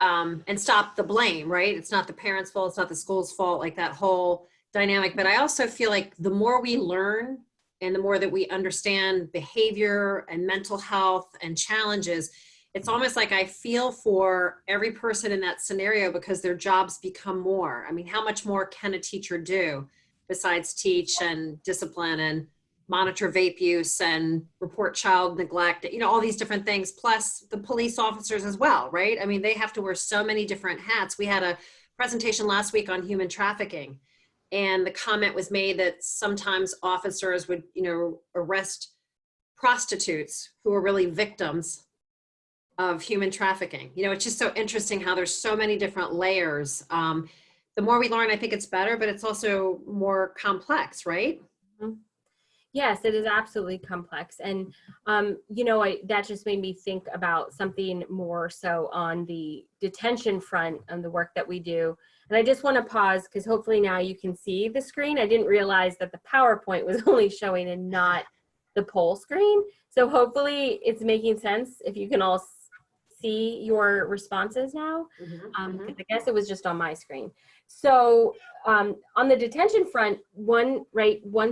and stop the blame, right? It's not the parents' fault, it's not the school's fault, like that whole dynamic. But I also feel like the more we learn and the more that we understand behavior and mental health and challenges, it's almost like I feel for every person in that scenario because their jobs become more. I mean, how much more can a teacher do besides teach and discipline and monitor vape use and report child neglect, you know, all these different things, plus the police officers as well, right? I mean, they have to wear so many different hats. We had a presentation last week on human trafficking, and the comment was made that sometimes officers would, you know, arrest prostitutes who are really victims of human trafficking. You know, it's just so interesting how there's so many different layers. The more we learn, I think it's better, but it's also more complex, right? Yes, it is absolutely complex. And, you know, that just made me think about something more so on the detention front and the work that we do. And I just want to pause because hopefully now you can see the screen. I didn't realize that the PowerPoint was only showing and not the poll screen. So hopefully it's making sense if you can all see your responses now. Because I guess it was just on my screen. So on the detention front, one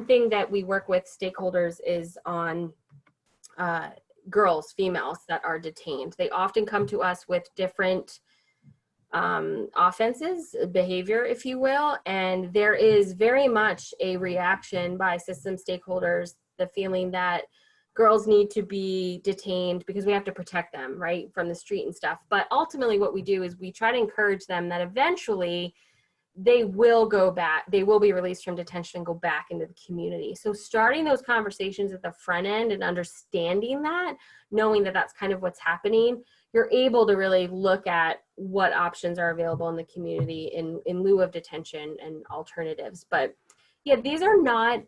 thing that we work with stakeholders is on girls, females that are detained. They often come to us with different offenses, behavior, if you will, and there is very much a reaction by system stakeholders, the feeling that girls need to be detained because we have to protect them, right, from the street and stuff. But ultimately what we do is we try to encourage them that eventually they will go back, they will be released from detention and go back into the community. So starting those conversations at the front end and understanding that, knowing that that's kind of what's happening, you're able to really look at what options are available in the community in lieu of detention and alternatives. But yeah, these are not,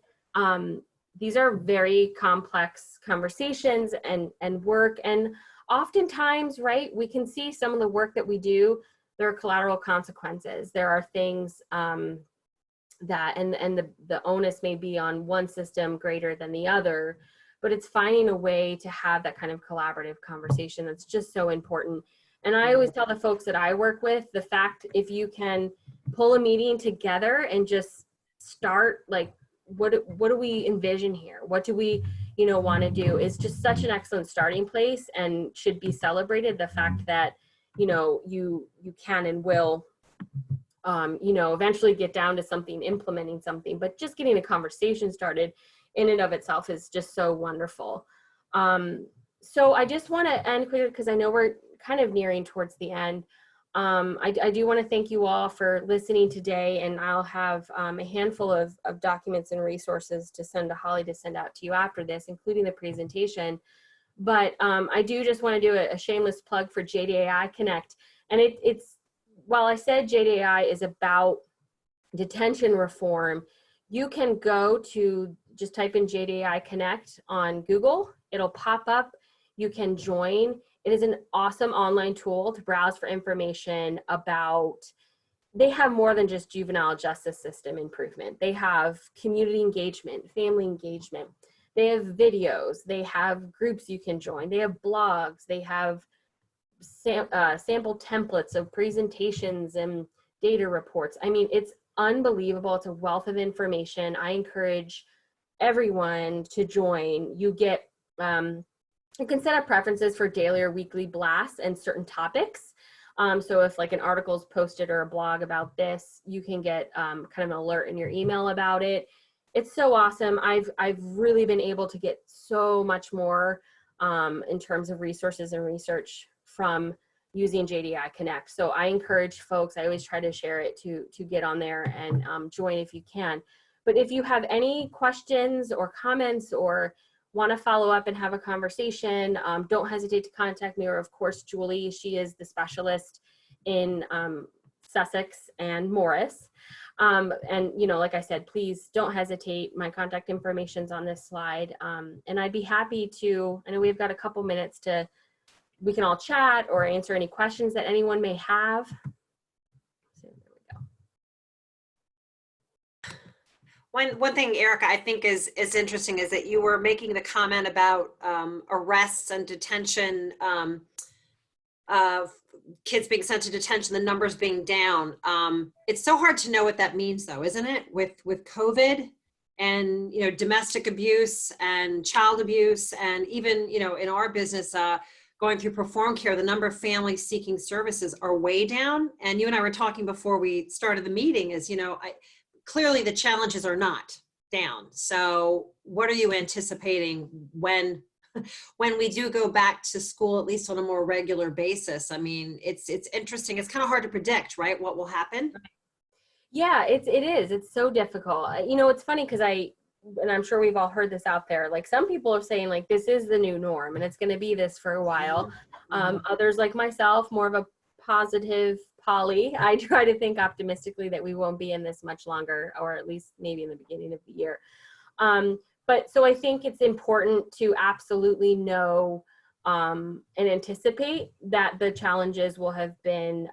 these are very complex conversations and work. And oftentimes, right, we can see some of the work that we do, there are collateral consequences. There are things that, and the onus may be on one system greater than the other, but it's finding a way to have that kind of collaborative conversation that's just so important. And I always tell the folks that I work with, the fact if you can pull a meeting together and just start like, what do we envision here? What do we, you know, want to do is just such an excellent starting place and should be celebrated. The fact that, you know, you can and will, you know, eventually get down to something, implementing something, but just getting a conversation started in and of itself is just so wonderful. So I just want to end quickly because I know we're kind of nearing towards the end. I do want to thank you all for listening today, and I'll have a handful of documents and resources to send to Holly to send out to you after this, including the presentation. But I do just want to do a shameless plug for JDAI Connect. And it's, while I said JDAI is about detention reform, you can go to, just type in JDAI Connect on Google. It'll pop up. You can join. It is an awesome online tool to browse for information about, they have more than just juvenile justice system improvement. They have community engagement, family engagement. They have videos, they have groups you can join, they have blogs, they have sample templates of presentations and data reports. I mean, it's unbelievable. It's a wealth of information. I encourage everyone to join. You get, you can set up preferences for daily or weekly blasts and certain topics. So if like an article is posted or a blog about this, you can get kind of an alert in your email about it. It's so awesome. I've really been able to get so much more in terms of resources and research from using JDI Connect. So I encourage folks, I always try to share it to get on there and join if you can. But if you have any questions or comments or want to follow up and have a conversation, don't hesitate to contact me, or of course Julie. She is the specialist in Sussex and Morris. And you know, like I said, please don't hesitate. My contact information's on this slide. And I'd be happy to, I know we've got a couple minutes to, we can all chat or answer any questions that anyone may have. So there we go. One thing, Erica, I think is interesting is that you were making the comment about arrests and detention, kids being sent to detention, the numbers being down. It's so hard to know what that means though, isn't it? With COVID and, you know, domestic abuse and child abuse, and even, you know, in our business, going through Perform Care, the number of families seeking services are way down. And you and I were talking before we started the meeting is, you know, clearly the challenges are not down. So what are you anticipating when we do go back to school, at least on a more regular basis? I mean, it's interesting. It's kind of hard to predict, right? What will happen? Yeah, it is. It's so difficult. You know, it's funny because I and I'm sure we've all heard this out there, like some people are saying like, this is the new norm and it's going to be this for a while. Others like myself, more of a positive Polly, I try to think optimistically that we won't be in this much longer, or at least maybe in the beginning of the year. But so I think it's important to absolutely know and anticipate that the challenges will have been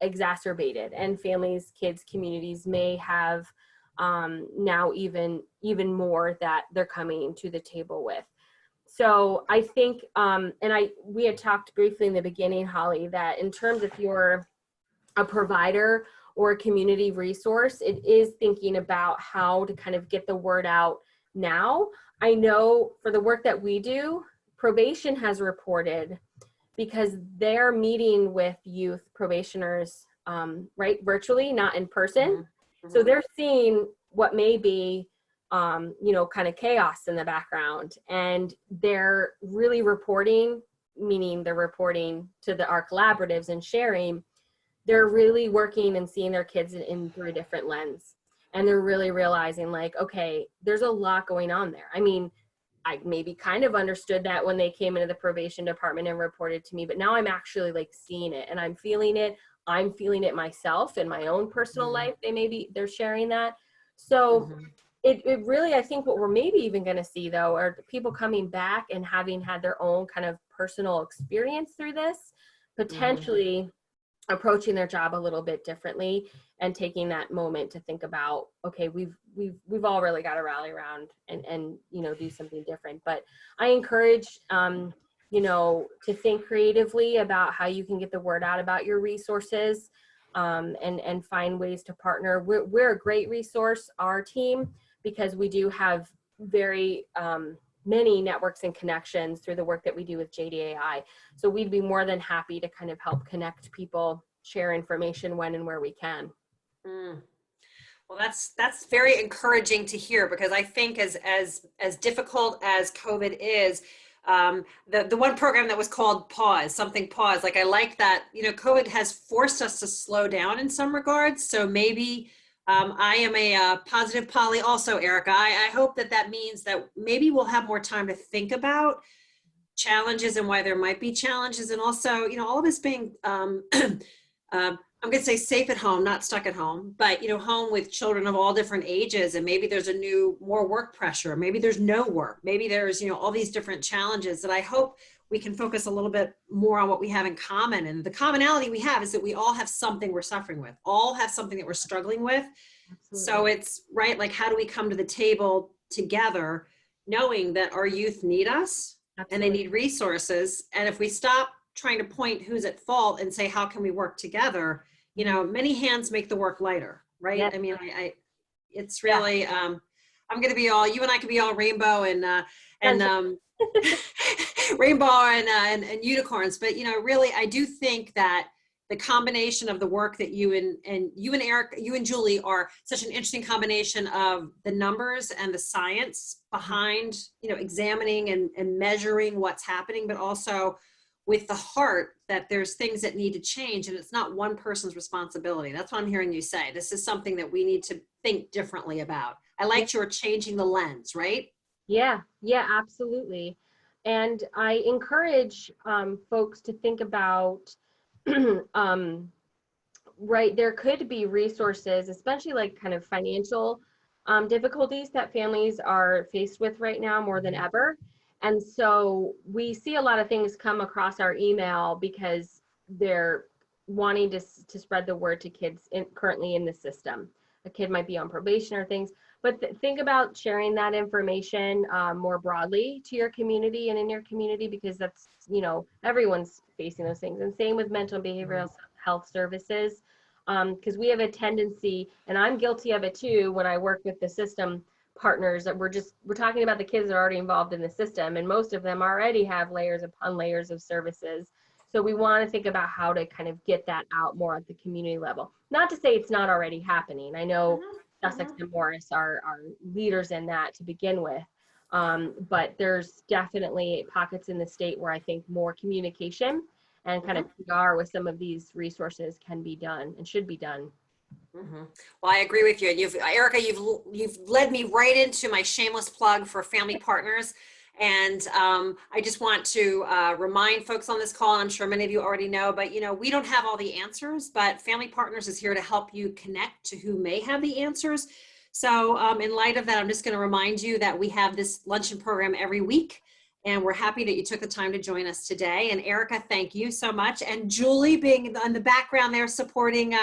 exacerbated, and families, kids, communities may have now even more that they're coming to the table with. So I think, we had talked briefly in the beginning, Holly, that in terms if you're a provider or a community resource, it is thinking about how to kind of get the word out now. I know for the work that we do, probation has reported, because they're meeting with youth probationers, right, virtually, not in person. So they're seeing what may be, kind of chaos in the background, and they're really reporting, meaning they're reporting to our collaboratives and sharing. They're really working and seeing their kids in through a different lens. And they're really realizing like, okay, there's a lot going on there. I mean, I maybe kind of understood that when they came into the probation department and reported to me, but now I'm actually like seeing it and I'm feeling it. I'm feeling it myself in my own personal life. They're sharing that. So it really, I think what we're maybe even going to see though, are people coming back and having had their own kind of personal experience through this, potentially approaching their job a little bit differently and taking that moment to think about, okay, we've all really got to rally around and do something different. But I encourage to think creatively about how you can get the word out about your resources, and find ways to partner. We're a great resource, our team, because we do have very many networks and connections through the work that we do with JDAI. So we'd be more than happy to kind of help connect people, share information when and where we can. Well, that's very encouraging to hear, because I think as difficult as COVID is, the one program that was called Pause, like I like that, COVID has forced us to slow down in some regards. So maybe I am a positive Polly also, Erica. I hope that means that maybe we'll have more time to think about challenges and why there might be challenges. And also, all of us being, I'm going to say safe at home, not stuck at home, but, home with children of all different ages. And maybe there's more work pressure. Maybe there's no work. Maybe there's, all these different challenges that I hope we can focus a little bit more on what we have in common. And the commonality we have is that we all have something we're suffering with, all have something that we're struggling with. Absolutely. So it's right. Like, how do we come to the table together, knowing that our youth need us? Absolutely. And they need resources. And if we stop trying to point who's at fault and say, how can we work together? Many hands make the work lighter, right? Yep. I mean, it's really, I'm going to be you and I can be all rainbow and rainbow and unicorns. But, really, I do think that the combination of the work that you and Eric, you and Julie are such an interesting combination of the numbers and the science behind, examining and measuring what's happening, but also with the heart that there's things that need to change, and it's not one person's responsibility. That's what I'm hearing you say. This is something that we need to think differently about. I liked your changing the lens, right? Yeah, absolutely. And I encourage folks to think about, right, there could be resources, especially like kind of financial difficulties that families are faced with right now more than ever. And so we see a lot of things come across our email because they're wanting to spread the word to kids currently in the system. A kid might be on probation or things, but think about sharing that information more broadly to your community and in your community, because that's, everyone's facing those things. And same with mental and behavioral health services, because we have a tendency, and I'm guilty of it too, when I work with the system partners, that we're talking about the kids that are already involved in the system, and most of them already have layers upon layers of services. So we want to think about how to kind of get that out more at the community level. Not to say it's not already happening. I know Sussex and Morris are leaders in that to begin with, but there's definitely pockets in the state where I think more communication and kind of PR with some of these resources can be done and should be done. Mhm. Well, I agree with you. Erica, you've led me right into my shameless plug for Family Partners. And I just want to remind folks on this call, and I'm sure many of you already know, but we don't have all the answers, but Family Partners is here to help you connect to who may have the answers. So in light of that, I'm just going to remind you that we have this luncheon program every week. And we're happy that you took the time to join us today. And Erica, thank you so much. And Julie being in the background there supporting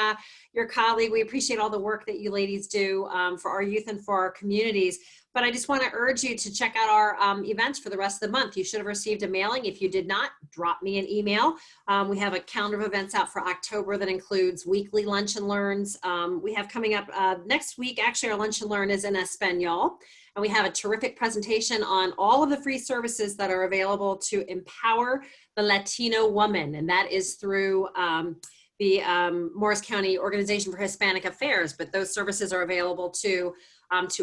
your colleague. We appreciate all the work that you ladies do for our youth and for our communities. But I just want to urge you to check out our events for the rest of the month. You should have received a mailing. If you did not, drop me an email. We have a calendar of events out for October that includes weekly lunch and learns. We have coming up next week, actually our lunch and learn is in Espanol. And we have a terrific presentation on all of the free services that are available to empower the Latino woman. And that is through the Morris County Organization for Hispanic Affairs. But those services are available to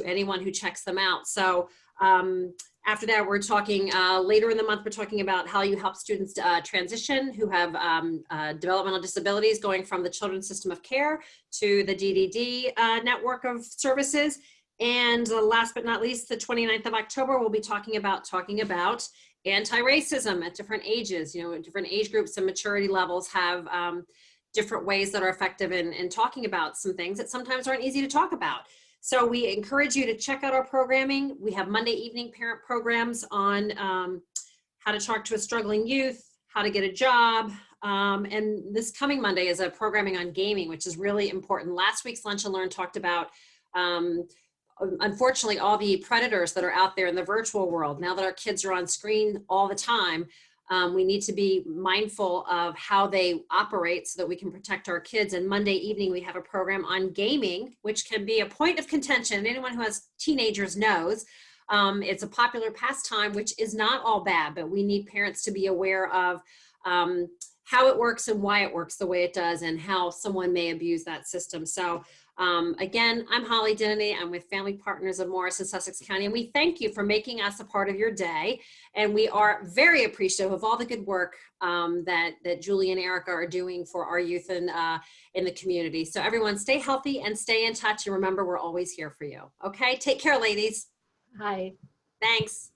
anyone who checks them out. So after that, we're talking later in the month, we're talking about how you help students transition who have developmental disabilities, going from the Children's System of Care to the DDD network of services. And last but not least, the 29th of October, we'll be talking about anti-racism at different ages. Different age groups and maturity levels have different ways that are effective in talking about some things that sometimes aren't easy to talk about. So we encourage you to check out our programming. We have Monday evening parent programs on how to talk to a struggling youth, how to get a job. And this coming Monday is a programming on gaming, which is really important. Last week's Lunch and Learn talked about unfortunately, all the predators that are out there in the virtual world. Now that our kids are on screen all the time, we need to be mindful of how they operate so that we can protect our kids. And Monday evening, we have a program on gaming, which can be a point of contention. Anyone who has teenagers knows it's a popular pastime, which is not all bad, but we need parents to be aware of how it works and why it works the way it does and how someone may abuse that system. So again, I'm Holly Dennedy. I'm with Family Partners of Morris and Sussex County, and we thank you for making us a part of your day. And we are very appreciative of all the good work that Julie and Erica are doing for our youth and in the community. So everyone stay healthy and stay in touch. And remember, we're always here for you. Okay, take care, ladies. Hi. Thanks.